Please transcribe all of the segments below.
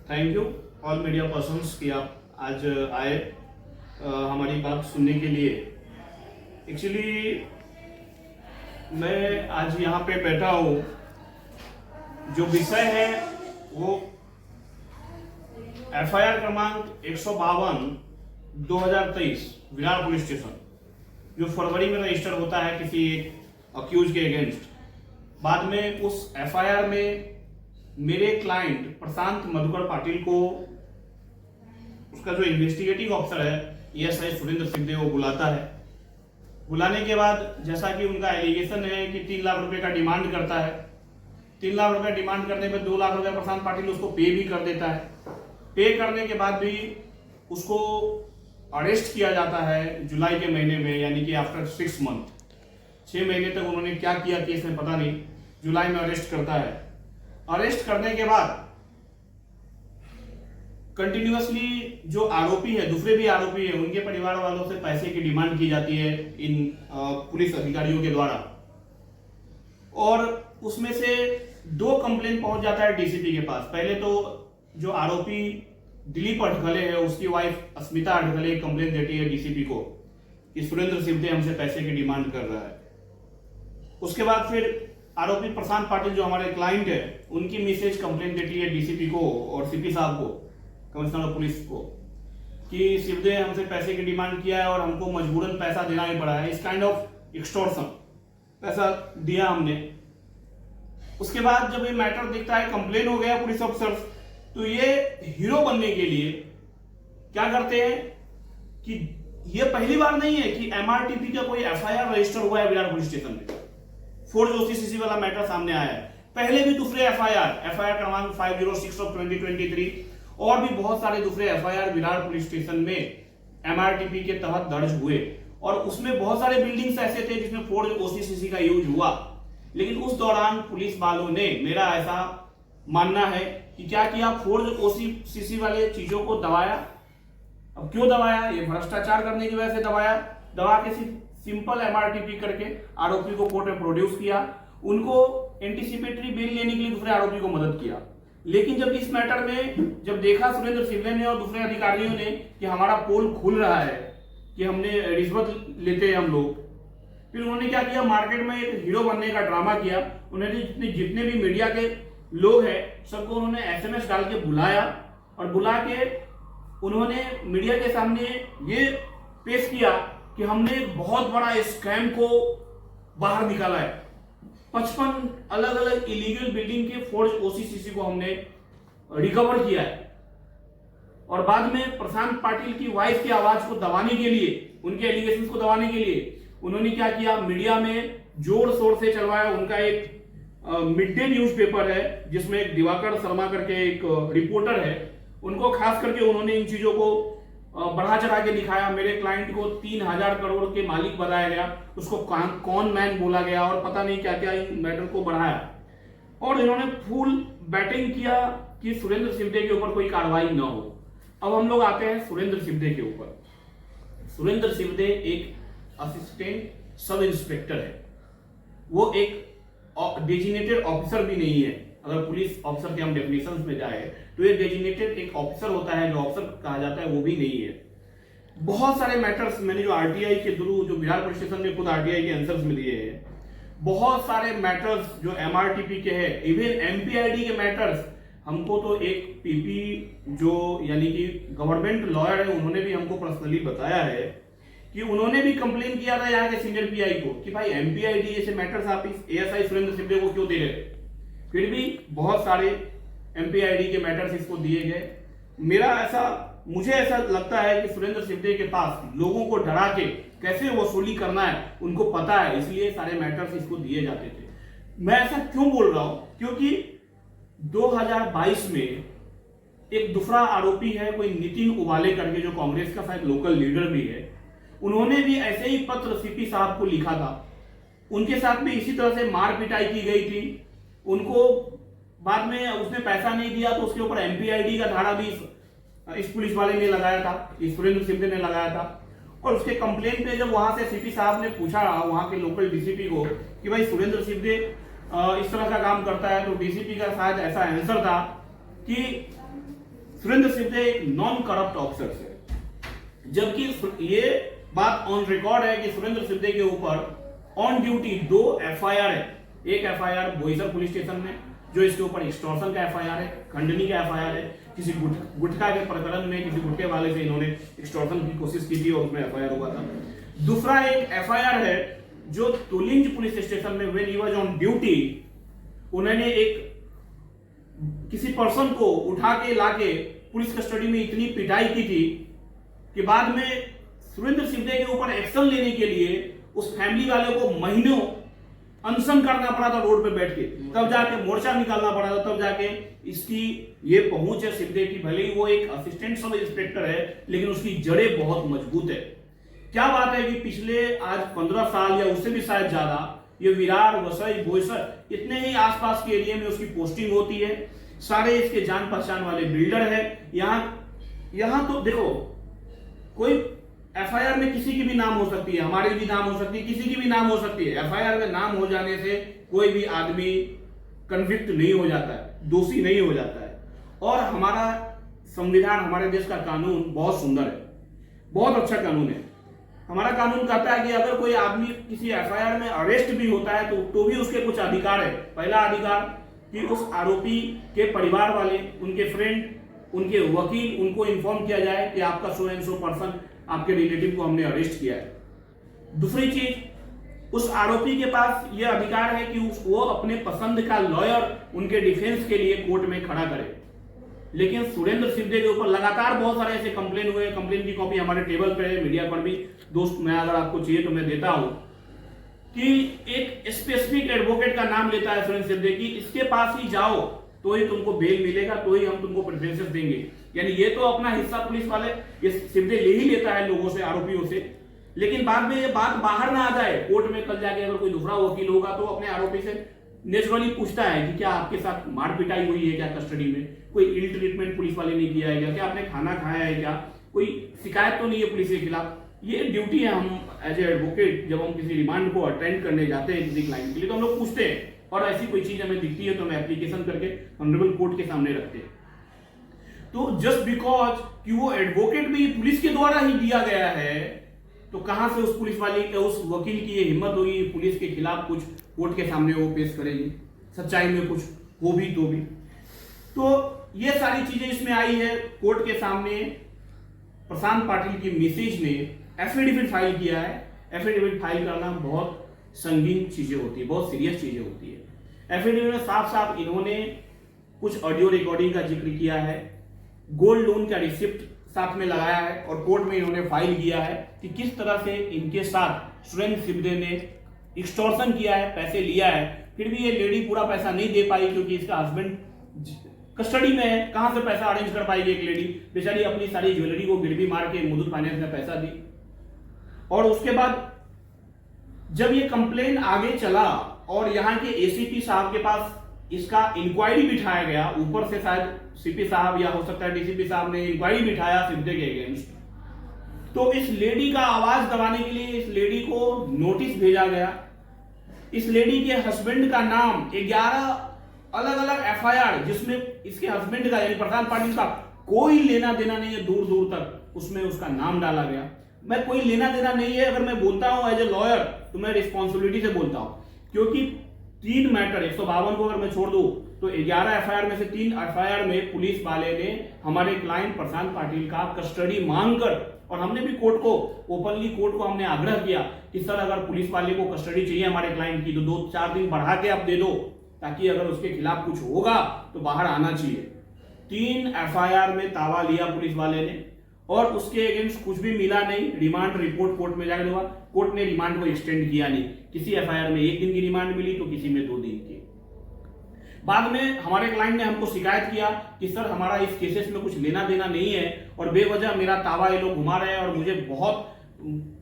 Thank you all media persons कि आप आज आए हमारी बात सुनने के लिए। एक्चुअली मैं आज यहाँ पे बैठा हूँ, जो विषय है वो एफआईआर क्रमांक 152 2023 विरार पुलिस स्टेशन, जो फरवरी में रजिस्टर होता है किसी एक अक्यूज के अगेंस्ट। बाद में उस एफआईआर में मेरे क्लाइंट प्रशांत मधुकर पाटिल को उसका जो इन्वेस्टिगेटिव ऑफिसर है एएसआई सुरेंद्र सिंह वो बुलाता है। बुलाने के बाद जैसा कि उनका एलिगेशन है कि 3 लाख रुपए का डिमांड करता है। 3 लाख रुपए डिमांड करने पे 2 लाख रुपए प्रशांत पाटिल उसको पे भी कर देता है। पे करने के बाद भी उसको अरेस्ट किया जाता है जुलाई के महीने में, यानी कि आफ्टर 6 मंथ। 6 महीने तक उन्होंने क्या किया केस में पता नहीं, जुलाई में अरेस्ट करता है। अरेस्ट करने के बाद कंटिन्यूअसली जो आरोपी है, दूसरे भी आरोपी है, उनके परिवार वालों से पैसे की डिमांड की जाती है इन पुलिस अधिकारियों के द्वारा। और उसमें से 2 कंप्लेंट पहुंच जाता है डीसीपी के पास। पहले तो जो आरोपी दिलीप अठगले है, उसकी वाइफ अस्मिता अठगले कंप्लेंट देती है डीसीपी को कि सुरेंद्र सिवदे हमसे पैसे की डिमांड कर रहा है। उसके बाद फिर आरोपी प्रशांत पाटिल जो हमारे क्लाइंट है, उनकी मिसेज कंप्लेंट देती है डीसीपी को और सीपी साहब को, कमिश्नर ऑफ पुलिस को, कि सिवदे हमसे पैसे की डिमांड किया है और हमको मजबूरन पैसा देना ही पड़ा है। इस काइंड ऑफ एक्सटॉर्शन पैसा दिया हमने। उसके बाद जब ये मैटर दिखता है, कंप्लेन हो गया पुलिस अफसर, तो ये हीरो बनने के लिए क्या करते हैं कि ये पहली बार नहीं है कि एमआरटीपी का कोई एफआईआर रजिस्टर हुआ है विरार पुलिस स्टेशन में। फोर्ज ओसीसीसी वाला मैटर सामने आया है। पहले भी दूसरे एफआईआर क्रमांक 506 ऑफ 2023 और भी बहुत सारे दूसरे एफआईआर विरार पुलिस स्टेशन में एमआरटीपी के तहत दर्ज हुए, और उसमें बहुत सारे बिल्डिंग्स ऐसे थे जिसमें फोर्ज ओसीसीसी का यूज हुआ। लेकिन उस दौरान पुलिस वालों ने, मेरा ऐसा मानना है कि क्या किया, फोर्ज ओसीसीसी वाले चीजों को दबाया। अब क्यों दबाया? ये भ्रष्टाचार करने की वजह से दबाया। दबा के सिंपल एमआरटीपी करके आरोपी को कोर्ट में प्रोड्यूस किया, उनको एंटीसिपेटरी बेल लेने के लिए दूसरे आरोपी को मदद किया। लेकिन जब इस मैटर में जब देखा सुरेंद्र सिवदे ने और दूसरे अधिकारियों ने कि हमारा पोल खुल रहा है, कि हमने रिश्वत लेते हैं हम लोग, फिर उन्होंने क्या किया, मार्केट में एक हीरो बनने का ड्रामा किया। उन्होंने जितने भी मीडिया के लोग हैं सबको उन्होंने एसएमएस डाल के बुलाया, और बुला के उन्होंने मीडिया के सामने ये पेश किया कि हमने एक बहुत बड़ा स्कैम को बाहर निकाला है। 55 अलग अलग इलीगल बिल्डिंग के फोर्ज ओसीसीसी को हमने रिकवर किया है। और बाद में प्रशांत पाटिल की वाइफ की आवाज को दबाने के लिए, उनके एलिगेशंस को दबाने के लिए उन्होंने क्या किया, मीडिया में जोर शोर से चलवाया। उनका एक मिड डे न्यूज़पेपर है जिसमें एक दिवाकर शर्मा करके एक रिपोर्टर है, उनको खास करके उन्होंने इन चीजों को बढ़ा चढ़ा के दिखाया। मेरे क्लाइंट को 3000 करोड़ के मालिक बताया गया, उसको कौन मैन बोला गया, और पता नहीं क्या क्या इन मैटर को बढ़ाया। और इन्होंने फुल बैटिंग किया कि सुरेंद्र सिवदे के ऊपर कोई कार्रवाई ना हो। अब हम लोग आते हैं सुरेंद्र सिवदे के ऊपर। सुरेंद्र सिवदे एक असिस्टेंट सब इंस्पेक्टर है, वो एक डेजिग्नेटेड ऑफिसर भी नहीं है। अगर पुलिस ऑफिसर के हम डेफिनेशंस में जाए तो ये डेजिग्नेटेड एक ऑफिसर होता है, जो ऑफिसर कहा जाता है वो भी नहीं है। बहुत सारे मैटर्स मैंने जो आरटीआई के थ्रू, जो बिहार पुलिस स्टेशन ने खुद आरटीआई के आंसर्स में दिए हैं, बहुत सारे मैटर्स जो एमआरटीपी के हैं, इवन एमपीआईडी के मैटर्स, हमको तो एक पीपी जो यानी कि गवर्नमेंट लॉयर है, उन्होंने भी हमको पर्सनली बताया है कि उन्होंने भी कंप्लेन किया था यहाँ के सीनियर पीआई को कि भाई एमपीआईडी जैसे मैटर्स आप इस एएसआई सुरेंद्र सिवदे को क्यों दे रहे। फिर भी बहुत सारे एमपीआईडी के मैटर्स इसको दिए गए। मुझे ऐसा लगता है कि सुरेंद्र सिवदे के पास लोगों को डरा के कैसे वसूली करना है उनको पता है, इसलिए सारे मैटर्स इसको दिए जाते थे। मैं ऐसा क्यों बोल रहा हूं? क्योंकि 2022 में एक दूसरा आरोपी है, कोई नितिन उबाले करके, जो कांग्रेस का शायद लोकल लीडर भी है, उन्होंने भी ऐसे ही पत्र सीपी साहब को लिखा था। उनके साथ भी इसी तरह से मार पिटाई की गई थी। उनको बाद में उसने पैसा नहीं दिया तो उसके ऊपर एमपीआईडी का धारा भी इस पुलिस वाले ने लगाया था, इस सुरेंद्र सिवदे ने लगाया था। और उसके कंप्लेन पे जब वहां से सीपी साहब ने पूछा वहां के लोकल डीसीपी को कि भाई सुरेंद्र सिवदे इस तरह का काम करता है, तो डीसीपी का शायद ऐसा आंसर था कि सुरेंद्र सिवदे एक नॉन करप्ट ऑफिसर है, जबकि ये बात ऑन रिकॉर्ड है कि सुरेंद्र सिवदे के ऊपर ऑन ड्यूटी 2 एफआईआर है। एक एफआईआर बोईसर पुलिस स्टेशन में जो इसके ऊपर एक्सटॉर्शन का एफआईआर है, खंडनी का एफआईआर है, किसी गुटखा के प्रकरण में किसी गुटके वाले से इन्होंने एक्सटॉर्शन की कोशिश की थी और उसमें एफआईआर हुआ था। दूसरा एक एफआईआर है जो तुलिंज पुलिस स्टेशन में when he was on duty उन्होंने एक किसी पर्सन को उठा के लाके पुलिस कस्टडी में इतनी पिटाई की थी कि बाद में सुरेंद्र सिवदे के ऊपर एक्शन लेने के लिए उस फैमिली वाले को महीनों अनशन करना पड़ा था रोड पे बैठ के, तब जाके मोर्चा निकालना पड़ा था, तब जाके इसकी ये पहुंच है सिवदे की। भले ही वो एक असिस्टेंट सब इंस्पेक्टर है लेकिन उसकी जड़ें बहुत मजबूत है। क्या बात है कि पिछले आज 15 साल या उससे भी शायद ज्यादा ये विरार, वसई, बोईसर इतने ही आसपास के एरिया में उसकी पोस्टिंग होती है। सारे इसके जान पहचान वाले बिल्डर है। यहां तो देखो कोई एफआईआर में किसी की भी नाम हो सकती है, हमारी भी नाम हो सकती है, किसी की भी नाम हो सकती है। एफआईआर में नाम हो जाने से कोई भी आदमी कन्विक्ट नहीं हो जाता है, दोषी नहीं हो जाता है। और हमारा संविधान, हमारे देश का कानून बहुत सुंदर है, बहुत अच्छा कानून है। हमारा कानून कहता है कि अगर कोई आदमी किसी एफआईआर में अरेस्ट भी होता है तो भी उसके कुछ अधिकार है। पहला अधिकार कि उस आरोपी के परिवार वाले, उनके फ्रेंड, उनके वकील, उनको इन्फॉर्म किया जाए कि आपका सो एंड सो पर्सन, आपके रिलेटिव को हमने अरेस्ट किया है। दूसरी चीज, उस आरोपी के पास यह अधिकार है कि वो अपने पसंद का लॉयर उनके डिफेंस के लिए कोर्ट में खड़ा करे। लेकिन सुरेंद्र सिवदे के ऊपर लगातार बहुत सारे ऐसे कंप्लेन हुए। कंप्लेन की कॉपी हमारे टेबल पे है, मीडिया पर भी दोस्त, मैं अगर आपको चाहिए तो मैं देता हूं कि एक स्पेसिफिक एडवोकेट का नाम लेता है सुरेंद्र सिवदे की, इसके पास ही जाओ तो ही तुमको बेल मिलेगा, तो ही हम तुमको प्रेफरेंसेस देंगे। यानी ये तो अपना हिस्सा पुलिस वाले ये सिवदे ले ही लेता है लोगों से, आरोपियों से, लेकिन बाद में ये बात बाहर ना आ जाए। कोर्ट में कल जाके अगर कोई दूसरा वकील होगा तो अपने आरोपी से नेचुरली पूछता है कि क्या आपके साथ मार पिटाई हुई है क्या, कस्टडी में कोई इल ट्रीटमेंट पुलिस वाले ने किया है क्या आपने खाना खाया है क्या, कोई शिकायत तो नहीं है पुलिस के खिलाफ। ये ड्यूटी है, हम एज ए एडवोकेट जब हम किसी रिमांड को अटेंड करने जाते हैं किसी क्लाइंट के लिए तो हम लोग पूछते हैं, और ऐसी कोई चीज हमें दिखती है तो हम एप्लीकेशन करके ऑनरेबल कोर्ट के सामने रखते हैं। तो जस्ट बिकॉज कि वो एडवोकेट भी पुलिस के द्वारा ही दिया गया है तो कहां से उस पुलिस वाले के, उस वकील की ये हिम्मत होगी पुलिस के खिलाफ कुछ कोर्ट के सामने वो पेश करेगी, सच्चाई में कुछ हो भी तो भी। तो ये सारी चीजें इसमें आई है। कोर्ट के सामने प्रशांत पाटिल की मिसेज ने एफिडेविट फाइल किया है। एफिडेविट फाइल करना बहुत संगीन चीजें होती है, बहुत सीरियस चीजें होती है। एफिडेविट में साफ साफ इन्होंने कुछ ऑडियो रिकॉर्डिंग का जिक्र किया है, गोल्ड लोन का रिसिप्ट साथ में लगाया है और कोर्ट में इन्होंने फाइल किया है कि किस तरह से इनके साथ सुरेंद्र सिवदे ने एक्सटॉर्शन किया है, पैसे लिया है। फिर भी ये लेडी पूरा पैसा नहीं दे पाई क्योंकि इसका हस्बैंड कस्टडी में है, कहां से पैसा अरेंज कर पाएगी एक लेडी, बेचारी अपनी सारी ज्वेलरी को गिरवी मार के मुथूट फाइनेंस में पैसा दी। और उसके बाद जब ये कंप्लेन आगे चला और यहाँ के एसीपी साहब के पास इसका इंक्वायरी बिठाया गया, ऊपर से शायद सीपी साहब या हो सकता है डीसीपी साहब ने इंक्वायरी बिठाया सिवदे के अगेंस्ट, तो इस लेडी का आवाज दबाने के लिए इस लेडी को नोटिस भेजा गया। इस लेडी के हस्बैंड का नाम 11 अलग अलग एफआईआर जिसमें इसके हस्बैंड का यानी प्रशांत पाटिल का कोई लेना देना नहीं है, दूर दूर तक उसमें उसका नाम डाला गया। मैं कोई लेना देना नहीं है, अगर मैं बोलता हूं एज ए लॉयर तो मैं रिस्पॉन्सिबिलिटी से बोलता हूं, क्योंकि 3 मैटर 152 को अगर मैं छोड़ दूं तो 11 एफआईआर में से 3 एफआईआर में पुलिस वाले ने हमारे क्लाइंट प्रशांत पाटिल का कस्टडी मांगकर, और हमने भी कोर्ट को ओपनली कोर्ट को हमने आग्रह किया कि सर अगर पुलिस वाले को कस्टडी चाहिए हमारे क्लाइंट की तो 2-4 दिन बढ़ा के आप दे दो, ताकि अगर उसके खिलाफ कुछ होगा तो बाहर आना चाहिए। 3 एफआईआर में तावा लिया पुलिस वाले ने और उसके अगेंस्ट कुछ भी मिला नहीं। रिमांड रिपोर्ट कोर्ट में जाकर हुआ, कोर्ट ने रिमांड को एक्सटेंड किया नहीं। किसी एफआईआर में 1 दिन की रिमांड मिली तो किसी में 2 दिन की। बाद में हमारे क्लाइंट ने हमको शिकायत किया कि सर हमारा इस केसेस में कुछ लेना देना नहीं है और बेवजह मेरा तावा ये लोग घुमा रहे हैं और मुझे बहुत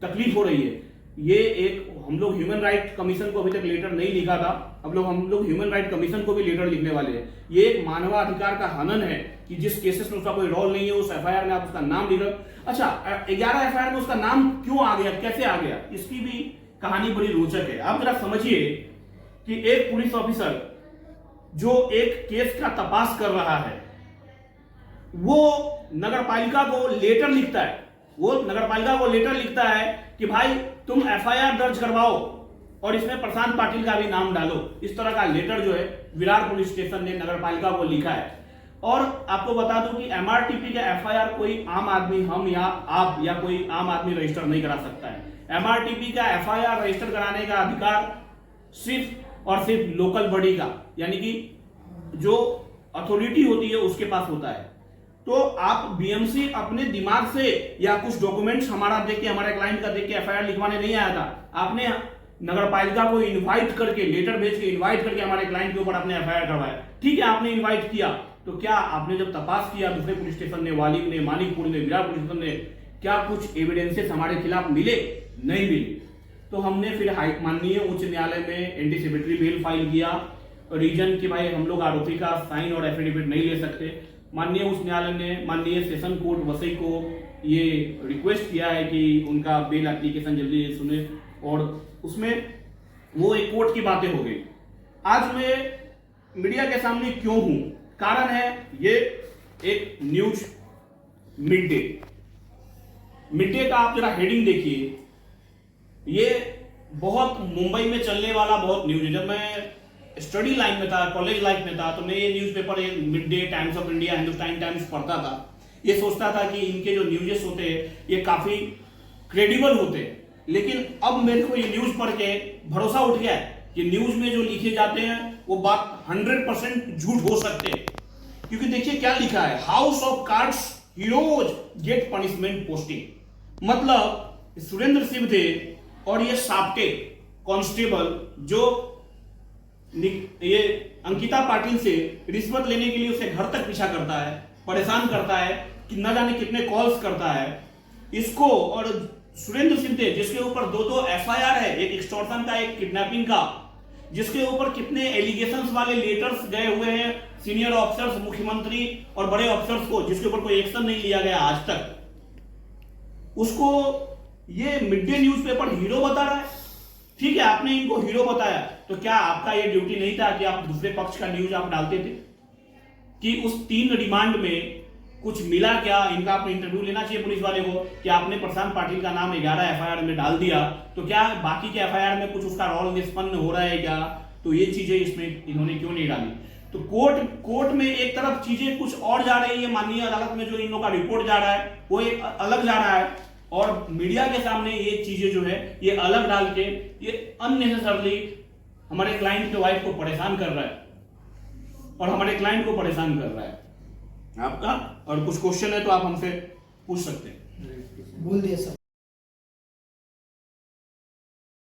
तकलीफ हो रही है। ये एक हम लोग ह्यूमन राइट कमीशन को अभी तक लेटर नहीं लिखा था, अब लोग हम लोग ह्यूमन राइट कमीशन को भी लेटर लिखने वाले हैं। ये एक मानवाधिकार का हनन है कि जिस केसेस में उसका कोई रोल नहीं है उस एफआईआर में आप उसका नाम लिख रहे हो। अच्छा 11 एफआईआर में उसका नाम क्यों आ गया, कैसे आ गया, इसकी भी कहानी बड़ी रोचक है। आप जरा समझिए कि एक पुलिस ऑफिसर जो एक केस का तपास कर रहा है वो नगर पालिका को लेटर लिखता है, वो नगर पालिका को लेटर लिखता है कि भाई तुम एफआईआर दर्ज करवाओ और इसमें प्रशांत पाटिल का भी नाम डालो। इस तरह का लेटर जो है विरार पुलिस स्टेशन ने नगर पालिका को लिखा है। और आपको बता दूं कि एमआरटीपी का एफआईआर कोई आम आदमी, हम या आप या कोई आम आदमी रजिस्टर नहीं करा सकता है। एमआरटीपी का एफआईआर रजिस्टर कराने का अधिकार सिर्फ और सिर्फ लोकल बॉडी का, यानी कि जो अथॉरिटी होती है उसके पास होता है। तो आप बीएमसी अपने दिमाग से या कुछ डॉक्यूमेंट्स हमारा देख के, हमारे क्लाइंट का देख के एफआईआर लिखवाने नहीं आया था। आपने नगर पालिका को इनवाइट करके, लेटर भेज के इनवाइट करके हमारे क्लाइंट के ऊपर आपने एफआईआर करवाया। ठीक है, आपने इनवाइट किया, तो क्या आपने जब तपास किया दूसरे पुलिस स्टेशन ने, वालिद ने, मानिकपुर ने, विरार पुलिस स्टेशन ने, क्या कुछ एविडेंसेस हमारे खिलाफ मिले? नहीं मिले। तो हमने फिर माननीय उच्च न्यायालय में एंटीसिपेटरी बेल फाइल किया, रीजन कि भाई हम लोग आरोपी का साइन और एफिडेविट नहीं ले सकते। माननीय उच्च न्यायालय ने माननीय सेशन कोर्ट वसई को ये रिक्वेस्ट किया है कि उनका बेल एप्लीकेशन जल्दी सुने, और उसमें वो एक कोर्ट की बातें हो गई। आज मैं मीडिया के सामने क्यों हूं? कारण है ये एक न्यूज मिड डे का आप जरा हेडिंग देखिए, ये बहुत मुंबई में चलने वाला बहुत न्यूज है। जब मैं स्टडी लाइन में था, कॉलेज लाइफ में था, तो मैं ये newspaper, mid day, times of India, Hindustan times पढ़ता था। ये सोचता था कि इनके जो न्यूज़ेस होते हैं ये काफी क्रेडिबल होते हैं। लेकिन अब मेरे को ये न्यूज पढ़ के भरोसा उठ गया है कि न्यूज में जो लिखे जाते हैं वो बात 100% झूठ हो सकते हैं। क्योंकि देखिए क्या लिखा है, house of cards heroes get punishment posting. मतलब सुरेंद्र सिंह थे और ये साप्टे कांस्टेबल जो ये अंकिता पाटिल से रिश्वत लेने के लिए उसे घर तक पीछा करता है, परेशान करता है, कि न जाने कितने कॉल्स करता है इसको। और सुरेंद्र सिंह थे जिसके ऊपर दो एफआईआर है, एक एक्सटॉर्शन का, एक किडनैपिंग का, जिसके ऊपर कितने एलिगेशंस वाले लेटर्स गए हुए हैं सीनियर ऑफिसर्स, मुख्यमंत्री और बड़े ऑफिसर्स को, जिसके ऊपर कोई एक्शन नहीं लिया गया आज तक। उसको ये मिड डे न्यूज़पेपर हीरो बता रहा है। ठीक है, आपने इनको हीरो बताया, तो क्या आपका ये ड्यूटी नहीं था कि आप दूसरे पक्ष का न्यूज आप डालते थे? कि उस 3 रिमांड में कुछ मिला क्या? इनका आपने इंटरव्यू लेना चाहिए पुलिस वाले को कि आपने प्रशांत पाटिल का नाम 11 एफआईआर में डाल दिया, तो क्या बाकी के एफआईआर में कुछ उसका रोल निष्पन्न हो रहा है क्या? तो ये चीजें इसमें इन्होंने क्यों नहीं डाली? तो कोर्ट में एक तरफ चीजें कुछ और जा रही है, माननीय अदालत में जो इन लोगों का रिपोर्ट जा रहा है वो एक अलग जा रहा है, और मीडिया के सामने ये चीजें जो है ये अलग डाल के ये अननेसेसरली हमारे क्लाइंट के वाइफ को परेशान कर रहा है और हमारे क्लाइंट को परेशान कर रहा है। आपका और कुछ क्वेश्चन है तो आप हमसे पूछ सकते हैं। बोल दिया सर।